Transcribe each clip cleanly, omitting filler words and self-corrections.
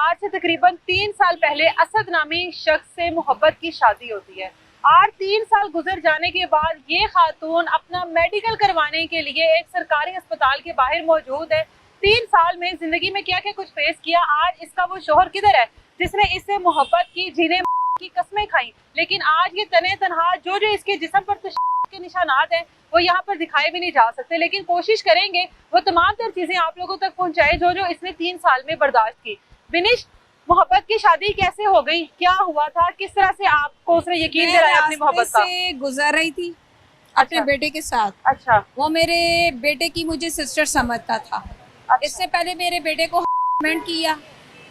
आज से तकरीबन 3 साल पहले असद नामी शख्स से मोहब्बत की शादी होती है। आज 3 साल गुजर जाने के बाद ये खातून अपना मेडिकल करवाने के लिए एक सरकारी अस्पताल के बाहर मौजूद है। 3 साल में जिंदगी में क्या क्या कुछ फेस किया, आज इसका वो शोहर किधर है जिसने इससे मोहब्बत की, जीने की कस्में खाई, लेकिन आज ये तने तनहा जो इसके जिस्म पर के निशानात हैं वो यहाँ पर दिखाए भी नहीं जा सकते। लेकिन कोशिश करेंगे वो तमाम तर चीजें आप लोगों तक पहुंचाए जो इसने 3 साल में बर्दाश्त की। बिनिश, मोहब्बत की शादी कैसे हो गई, क्या हुआ था, किस तरह से आपको उसने यकीन दिलाया अपनी मोहब्बत का? से गुजर रही थी अपने बेटे के साथ। अच्छा, वो मेरे बेटे की मुझे सिस्टर समझता था। अच्छा। इससे पहले मेरे बेटे को हरासमेंट किया,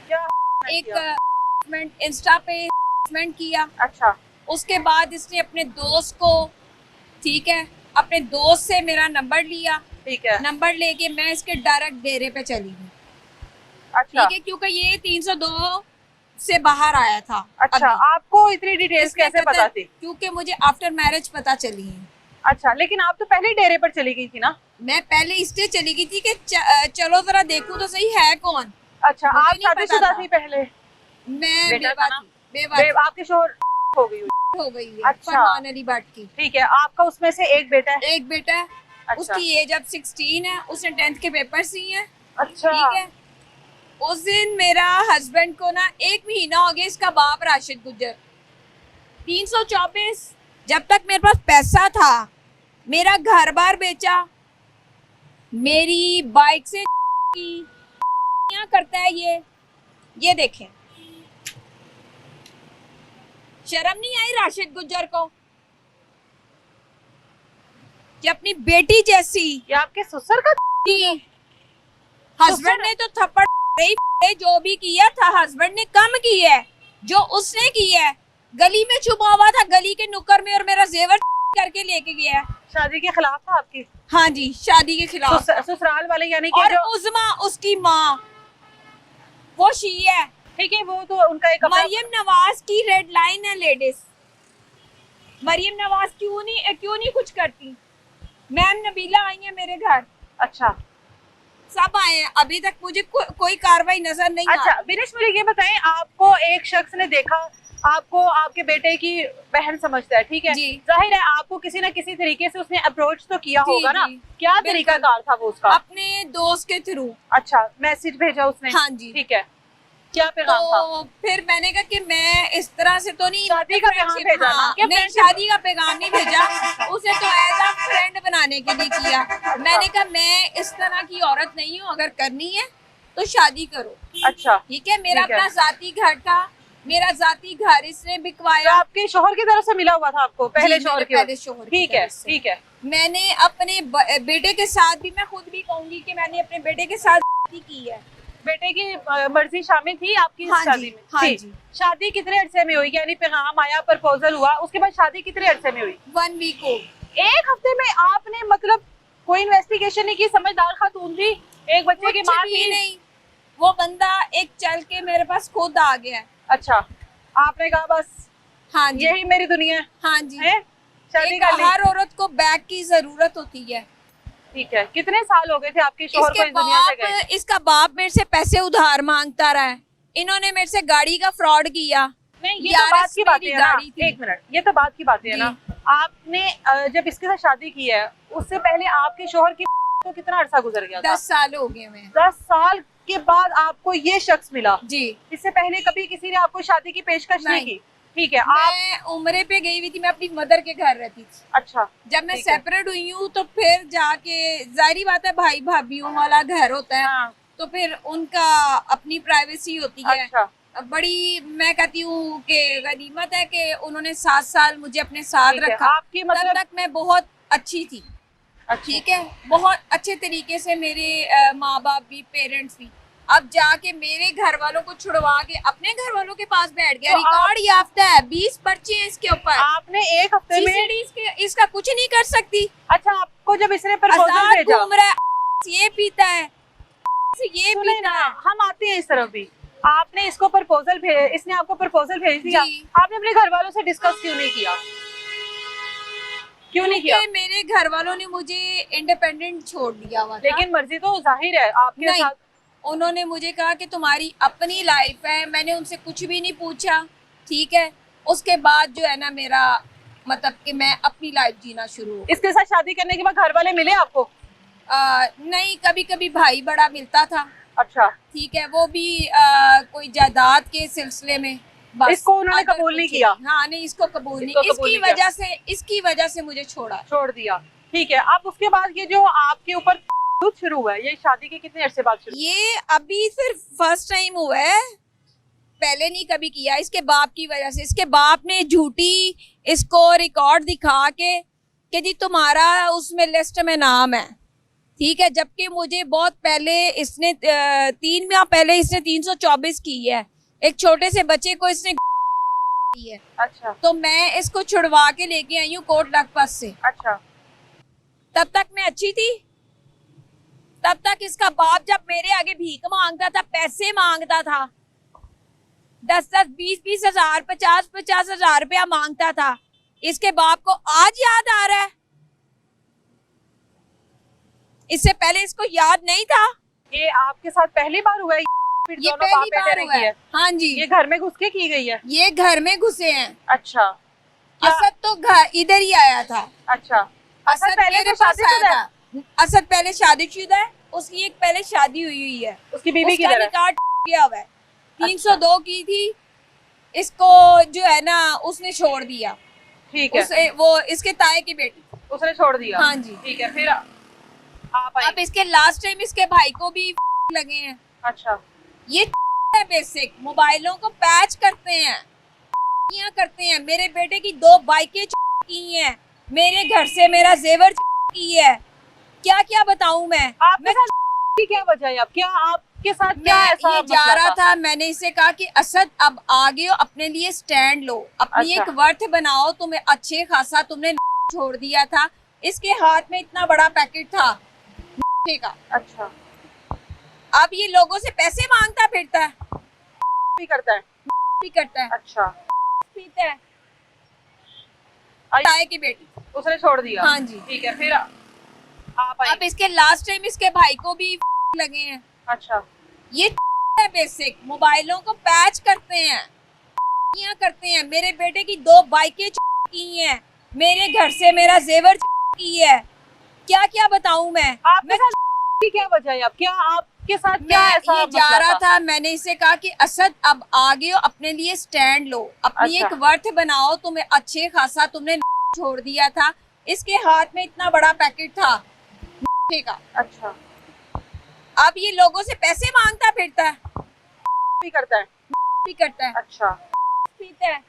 क्या एक इंस्टा पे हरासमेंट किया। अच्छा, उसके बाद इसने अपने दोस्त को, ठीक है, अपने दोस्त से मेरा नंबर लिया। ठीक है, नंबर लेके मैं इसके डायरेक्ट डेरे पे चली गई। अच्छा, ठीक है, क्योंकि ये 302 से बाहर आया था। अच्छा। अभी। आपको इतनी डिटेल्स कैसे पता थी? क्योंकि मुझे आफ्टर मैरिज पता चली है। अच्छा, लेकिन आप तो पहले ही डेरे पर चली गई थी ना? मैं पहले इसलिए चली गई थी कि चलो जरा देखूं तो सही है कौन। अच्छा, मुझे आप नहीं पता शादीशुदा था। थी पहले? मैं बेटा था ना? बेवा थी। आपके शोहर हो गई हुई? हो गई है। अच्छा। फरमान अली भट्ट की। ठीक है, आपका उसमें से एक बेटा है? एक बेटा है। अच्छा। उसकी एज अब 16 है। उसने 10th के पेपर्स दिए हैं। अच्छा, ठीक है। उस दिन मेरा हस्बैंड को ना 1 महीना हो गया, इसका बाप राशिद गुज्जर 324, जब तक मेरे पास पैसा था मेरा घर बार बेचा, मेरी बाइक से की क्या करता है ये देखें। शर्म नहीं आई राशिद गुज्जर को कि अपनी बेटी जैसी ये आपके ससुर का? हस्बैंड ने तो थप्पड़ जो भी किया था हस्बैंड ने कम की है, जो उसने की है गली में छुपा हुआ था, गली के नुक्कड़ में, और मेरा जेवर करके लेके गया है। शादी के खिलाफ था आपकी? हाँ जी, शादी के खिलाफ। ससुराल वाले यानी कि और जो उज़मा उसकी माँ वो शी है। ठीक है, वो तो उनका एक मरियम नवाज की रेड लाइन है लेडीज। मरियम नवाज क्यों नहीं कुछ करती। मैम नबीला आई है मेरे घर। अच्छा, सब आए हैं, अभी तक मुझे कोई कार्रवाई नजर नहीं अच्छा। आ। बिनिश, मुझे ये बताएं, आपको एक शख्स ने देखा, आपको आपके बेटे की बहन समझता है, ठीक है जी। जाहिर है आपको किसी न किसी तरीके से उसने अप्रोच तो किया जी, होगा ना? जी, क्या तरीका कार था वो उसका? अपने दोस्त के थ्रू। अच्छा, मैसेज भेजा उसने? हाँ जी। ठीक है, क्या पैगाम था? तो फिर मैंने कहा कि मैं इस तरह से तो नहीं शादी का पैगाम भेजा ना? हाँ, नहीं शादी का पैगाम नहीं भेजा, उसे तो एज अ फ्रेंड बनाने के लिए किया। मैंने कहा मैं इस तरह की औरत नहीं हूँ, अगर करनी है तो शादी करो। अच्छा, ठीक है, मेरा ठीक है। अपना जाती घर था, मेरा जाती घर इसने तो बिकवाया। आपके शोहर की तरफ से मिला हुआ था आपको? पहले शोहर की? पहले शोहर की ठीक है, तरफ से। ठीक है। मैंने अपने बेटे के साथ भी, मैं खुद भी कहूंगी कि मैंने अपने बेटे के साथ शादी की है। बेटे की मर्जी शामिल थी आपकी हाँ शादी जी, में? हाँ थी। जी। शादी कितने अरसे में हुई, यानी पैगाम आया, प्रपोजल हुआ, उसके बाद शादी कितने अरसे में हुई? 1 वीक हो। 1 हफ्ते में आपने मतलब कोई इन्वेस्टिगेशन नहीं की? समझदार खातून थी, एक बच्चे की माँ थी। नहीं, वो बंदा एक चल के मेरे पास खुद आ गया। अच्छा, आपने कहा बस हाँ जी, यही मेरी दुनिया है? हाँ जी। शादी एक कर ली? हर औरत को बैग की जरूरत होती है। ठीक है, कितने साल हो गए थे आपके शोहर को इस दुनिया से गए? इसका बाप मेरे से पैसे उधार मांगता रहा है। इन्होंने मेरे से गाड़ी का फ्रॉड किया। नहीं, ये तो बात की बात है ना। गाड़ी थी। 1 मिनट, ये तो बात की बात है ना। आपने जब इसके साथ शादी की है, उससे पहले आपके शोहर की को कितना अरसा गुजर गया था? 10 साल हो गए मैं। 10 साल के बाद आपको ये शख्स मिला? जी। इससे पहले कभी किसी ने आपको शादी की पेशकश नहीं की? ठीक है। मैं उम्रे पे गई हुई थी, मैं अपनी मदर के घर रहती थी। अच्छा, जब मैं ठीक है। सेपरेट हुई हूँ तो फिर जाके, जाहिर बात है भाई भाभीियों वाला घर होता है। हाँ। तो फिर उनका अपनी प्राइवेसी होती है। अच्छा, बड़ी मैं कहती हूँ कि गनीमत है कि उन्होंने 7 साल मुझे अपने साथ ठीक है। रखा। आपकी मतलब तब तक मैं बहुत अच्छी थी। अच्छा, ठीक है, बहुत अच्छे तरीके से मेरे माँ बाप भी, पेरेंट्स भी। अब जाके मेरे घर वालों को छुड़वा के अपने घर वालों के पास बैठ गया। तो रिकॉर्ड याफ्ता है, 20 पर्चे हैं इसके ऊपर। आपने 1 हफ्ते में इसका कुछ नहीं कर सकती। अच्छा, आपको जब इसने प्रपोजल आजाद भेजा, घूम रहा है, ये पीता है, ये सुने पीता ना, है। हम आते हैं इस तरफ भी। आपने इसको प्रपोजल इसने आपको प्रपोजल भेज दिया, जी। आपने अपने घर वालों से डिस्कस क्यों नहीं किया? क्यों नहीं किया? क्योंकि मेरे घर वालों ने मुझे इंडिपेंडेंट छोड़ दिया हुआ था। लेकिन मर्जी तो जाहिर है आपके नहीं, साथ। उन्होंने मुझे कहा कि तुम्हारी अपनी लाइफ है, मैंने उनसे कुछ भी नहीं पूछा, ठीक है। उसके बाद जो है ना मेरा मतलब कि मैं अपनी लाइफ जीना शुरू हो। इसके साथ शादी करने के बाद घर वाले मिले आपको? नहीं, कभी कभी भाई बड़ा मिलता था, अच्छा। ठीक है, वो भी कोई जायदाद के सिलसिले में। बस इसको उन्होंने अदर कबूल नहीं कुछ किया? हाँ नहीं, इसको कबूल नहीं, इसको कबूल नहीं किया। इसकी वजह से मुझे छोड़ दिया। ठीक है, अब उसके बाद ये जो आपके ऊपर शुरू हुआ है, ये शादी के कितने अरसे बाद शुरू? ये अभी सिर्फ फर्स्ट टाइम हुआ है, पहले नहीं कभी किया। इसके बाप की वजह से, इसके बाप ने झूठी इसको रिकॉर्ड दिखा के कि जी तुम्हारा उसमें लिस्ट में नाम है, ठीक है, जबकि मुझे बहुत पहले इसने 3 माह पहले इसने 324 की है, एक छोटे से बच्चे को इसने की है। अच्छा। तो मैं इसको छुड़वा के लेके आई हूँ कोर्ट लखपत से। अच्छा। तब तक मैं अच्छी थी, तब तक इसका बाप जब मेरे आगे भीख मांगता था, पैसे मांगता था, 10-10, 20-20 हजार, 50-50 हजार रुपया मांगता था, इसके बाप को आज याद आ रहा है? इससे पहले इसको याद नहीं था? ये आपके साथ पहली बार हुआ है? फिर ये दोनों पहली बाप बेटे बार ने हुआ की है। है? हाँ जी, ये घर में घुस के की गई है? ये घर में घुसे हैं। अच्छा। असद तो घर इधर ही आया था। अच्छा। असद पहले मेरे तो पास आया शादीशुदा है? था। असद पहले शादीशुदा है, उसकी एक पहले शादी हुई है, उसकी बीवी उसका किधर है? निकाह गया हुआ है। 302 की थी, इसको जो है ना उसने छोड़ दिया। ठीक है। उसे वो इसके ताए की बेटी, उसने छोड़ दिया? हाँ जी। ठीक है, फिर आप आए? अब इसके लास्ट टाइम इसके भाई को भी लगे हैं। अच्छा। ये है बेसिक, मोबाइलों को पैच करते हैं, करते हैं। मेरे बेटे की 2 बाइकें की हैं, मेरे घर से मेरा जेवर की है, क्या क्या बताऊं मैं। आपके साथ की क्या वजह है? अब क्या आपके साथ क्या ऐसा ये जा रहा था, मैंने इससे कहा कि असद अब आगे हो, अपने लिए स्टैंड लो, अपनी अच्छा। एक वर्थ बनाओ, तुम्हें अच्छे खासा तुमने छोड़ दिया था। इसके हाथ में इतना बड़ा पैकेट था का। अच्छा। अब ये लोगों से पैसे मांगता फिरता है, भी करता है? भी करता है, अच्छा। पीता है। ताए की बेटी, उसने छोड़ दिया? हाँ जी। ठीक है, फिर आप आए? अब इसके लास्ट टाइम इसके भाई को भी लगे हैं। अच्छा। ये है बेसिक, मोबाइलों को पैच करते हैं, करते हैं। मेरे बेटे की 2 बाइकें की हैं, मेरे घर से मेरा जेवर की है, क्या क्या बताऊं मैं। आपके साथ की क्या वजह है? अब क्या आपके साथ क्या ऐसा ये जा रहा था, मैंने इससे कहा कि असद अब आगे हो, अपने लिए स्टैंड लो, अपनी अच्छा। एक वर्थ बनाओ, तुम्हें अच्छे खासा तुमने छोड़ दिया था। इसके हाथ में इतना बड़ा पैकेट था का। अच्छा। अब ये लोगों से पैसे मांगता फिरता है, भी करता है? भी करता है, अच्छा। पीता है।